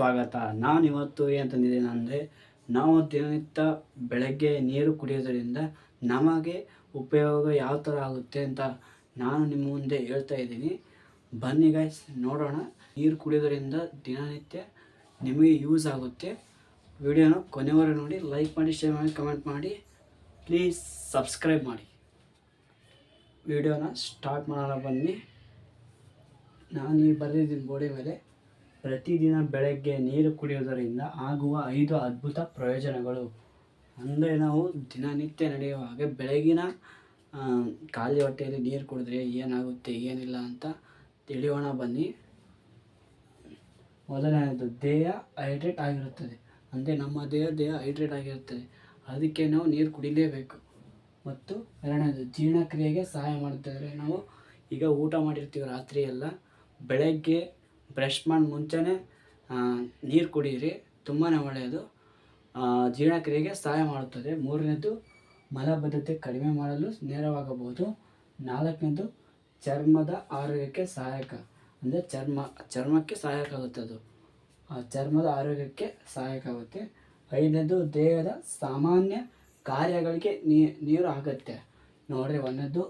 ಸ್ವಾಗತ. ನಾನಿವತ್ತು ಏನು ತಂದಿದ್ದೇನೆ ಅಂದರೆ, ನಾವು ದಿನನಿತ್ಯ ಬೆಳಗ್ಗೆ ನೀರು ಕುಡಿಯೋದರಿಂದ ನಮಗೆ ಉಪಯೋಗ ಯಾವ ಥರ ಆಗುತ್ತೆ ಅಂತ ನಾನು ನಿಮ್ಮ ಮುಂದೆ ಹೇಳ್ತಾ ಇದ್ದೀನಿ. ಬನ್ನಿ ಗೈಸ್, ನೋಡೋಣ. ನೀರು ಕುಡಿಯೋದರಿಂದ ದಿನನಿತ್ಯ ನಿಮಗೆ ಯೂಸ್ ಆಗುತ್ತೆ. ವಿಡಿಯೋನ ಕೊನೆವರೆಗೂ ನೋಡಿ, ಲೈಕ್ ಮಾಡಿ, ಶೇರ್ ಮಾಡಿ, ಕಮೆಂಟ್ ಮಾಡಿ, ಪ್ಲೀಸ್ ಸಬ್ಸ್ಕ್ರೈಬ್ ಮಾಡಿ. ವಿಡಿಯೋನ ಸ್ಟಾರ್ಟ್ ಮಾಡೋಣ ಬನ್ನಿ. ನಾನು ಈ ಬರೆದಿದ್ದೀನಿ ಬೋರ್ಡಿ ಮೇಲೆ, ಪ್ರತಿದಿನ ಬೆಳಗ್ಗೆ ನೀರು ಕುಡಿಯೋದರಿಂದ ಆಗುವ 5 ಅದ್ಭುತ ಪ್ರಯೋಜನಗಳು. ಅಂದರೆ ನಾವು ದಿನನಿತ್ಯ ನಡೆಯುವಾಗ ಬೆಳಗಿನ ಖಾಲಿ ಹೊಟ್ಟೆಯಲ್ಲಿ ನೀರು ಕುಡಿದ್ರೆ ಏನಾಗುತ್ತೆ ಏನಿಲ್ಲ ಅಂತ ತಿಳಿಯೋಣ ಬನ್ನಿ. ಮೊದಲನೇದು, ದೇಹ ಹೈಡ್ರೇಟ್ ಆಗಿರುತ್ತದೆ. ಅಂದರೆ ನಮ್ಮ ದೇಹ ಹೈಡ್ರೇಟ್ ಆಗಿರುತ್ತದೆ, ಅದಕ್ಕೆ ನಾವು ನೀರು ಕುಡಿಲೇಬೇಕು. ಮತ್ತು ಎರಡನೇದು, ಜೀರ್ಣಕ್ರಿಯೆಗೆ ಸಹಾಯ ಮಾಡುತ್ತದೆ. ನಾವು ಈಗ ಊಟ ಮಾಡಿರ್ತೀವಿ ರಾತ್ರಿ ಎಲ್ಲ, ಬೆಳಗ್ಗೆ ಬ್ರಷ್ ಮಾಡಿ ಮುಂಚೆನೇ ನೀರು ಕುಡಿಯಿರಿ, ತುಂಬಾ ಒಳ್ಳೆಯದು. ಜೀರ್ಣಕ್ರಿಯೆಗೆ ಸಹಾಯ ಮಾಡುತ್ತದೆ. ಮೂರನೇದು, ಮಲಬದ್ಧತೆ ಕಡಿಮೆ ಮಾಡಲು ನೆರವಾಗಬಹುದು. ನಾಲ್ಕನೇದು, ಚರ್ಮದ ಆರೋಗ್ಯಕ್ಕೆ ಸಹಾಯಕ. ಅಂದರೆ ಚರ್ಮಕ್ಕೆ ಸಹಾಯಕ ಆಗುತ್ತೆ, ಅದು ಚರ್ಮದ ಆರೋಗ್ಯಕ್ಕೆ ಸಹಾಯಕ ಆಗುತ್ತೆ. ಐದನೇದು, ದೇಹದ ಸಾಮಾನ್ಯ ಕಾರ್ಯಗಳಿಗೆ ನೀರು ಅಗತ್ಯ. ನೋಡಿರಿ, ಒಂದನೇದು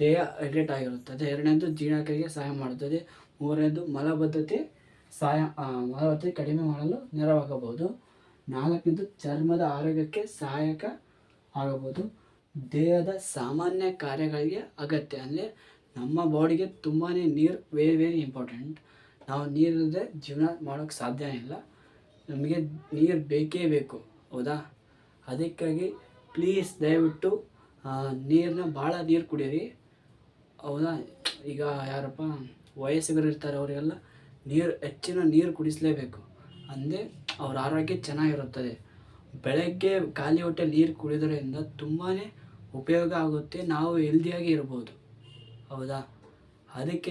ದೇಹ ಹೈಡ್ರೇಟ್ ಆಗಿರುತ್ತದೆ, ಎರಡನೇದು ಜೀರ್ಣಕ್ರಿಯೆಗೆ ಸಹಾಯ ಮಾಡುತ್ತದೆ, ಮೂರನೇದು ಮಲಬದ್ಧತೆ ಕಡಿಮೆ ಮಾಡಲು ನೆರವಾಗಬಹುದು, ನಾಲ್ಕನೇದು ಚರ್ಮದ ಆರೋಗ್ಯಕ್ಕೆ ಸಹಾಯಕ ಆಗಬಹುದು, ದೇಹದ ಸಾಮಾನ್ಯ ಕಾರ್ಯಗಳಿಗೆ ಅಗತ್ಯ. ಅಂದರೆ ನಮ್ಮ ಬಾಡಿಗೆ ತುಂಬಾ ನೀರು ವೆರಿ ಇಂಪಾರ್ಟೆಂಟ್. ನಾವು ನೀರಿಲ್ಲದೆ ಜೀವನ ಮಾಡೋಕ್ಕೆ ಸಾಧ್ಯ ಇಲ್ಲ. ನಮಗೆ ನೀರು ಬೇಕೇ ಬೇಕು, ಹೌದಾ? ಅದಕ್ಕಾಗಿ ಪ್ಲೀಸ್ ದಯವಿಟ್ಟು ಭಾಳ ನೀರು ಕುಡೀರಿ, ಹೌದಾ? ಈಗ ಯಾರಪ್ಪ ವಯಸ್ಸಿಗರು ಇರ್ತಾರೆ, ಅವರಿಗೆಲ್ಲ ಹೆಚ್ಚಿನ ನೀರು ಕುಡಿಸಲೇಬೇಕು, ಅಂದರೆ ಅವ್ರ ಆರೋಗ್ಯ ಚೆನ್ನಾಗಿರುತ್ತದೆ. ಬೆಳಗ್ಗೆ ಖಾಲಿ ಹೊಟ್ಟೆ ನೀರು ಕುಡಿಯೋದ್ರಿಂದ ತುಂಬಾ ಉಪಯೋಗ ಆಗುತ್ತೆ, ನಾವು ಹೆಲ್ದಿಯಾಗಿ ಇರ್ಬೋದು, ಹೌದಾ? ಅದಕ್ಕೆ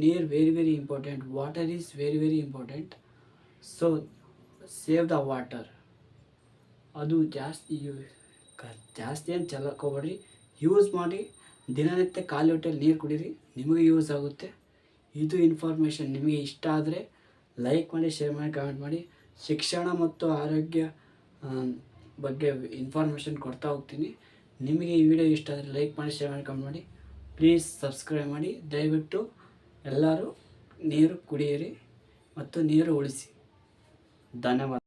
ನೀರು very important. Water is very important. So save the water. ಅದು ಜಾಸ್ತಿ ಏನು ಚೆಲ್ಲಕ್ಕೆ ಹೋಗ್ಬೇಡ್ರಿ, ಯೂಸ್ ಮಾಡಿ. ದಿನನಿತ್ಯ ಖಾಲಿ ಹೊಟ್ಟೆಯಲ್ಲಿ ನೀರು ಕುಡೀರಿ, ನಿಮಗೆ ಯೂಸ್ ಆಗುತ್ತೆ. ಇದು ಇನ್ಫಾರ್ಮೇಷನ್ ನಿಮಗೆ ಇಷ್ಟ ಆದರೆ ಲೈಕ್ ಮಾಡಿ, ಶೇರ್ ಮಾಡಿ, ಕಮೆಂಟ್ ಮಾಡಿ. ಶಿಕ್ಷಣ ಮತ್ತು ಆರೋಗ್ಯ ಬಗ್ಗೆ ಇನ್ಫಾರ್ಮೇಷನ್ ಕೊಡ್ತಾ ಹೋಗ್ತೀನಿ. ನಿಮಗೆ ಈ ವಿಡಿಯೋ ಇಷ್ಟ ಆದರೆ ಲೈಕ್ ಮಾಡಿ, ಶೇರ್ ಮಾಡಿ, ಕಮೆಂಟ್ ಮಾಡಿ, ಪ್ಲೀಸ್ ಸಬ್ಸ್ಕ್ರೈಬ್ ಮಾಡಿ. ದಯವಿಟ್ಟು ಎಲ್ಲರೂ ನೀರು ಕುಡಿಯಿರಿ ಮತ್ತು ನೀರು ಉಳಿಸಿ. ಧನ್ಯವಾದ.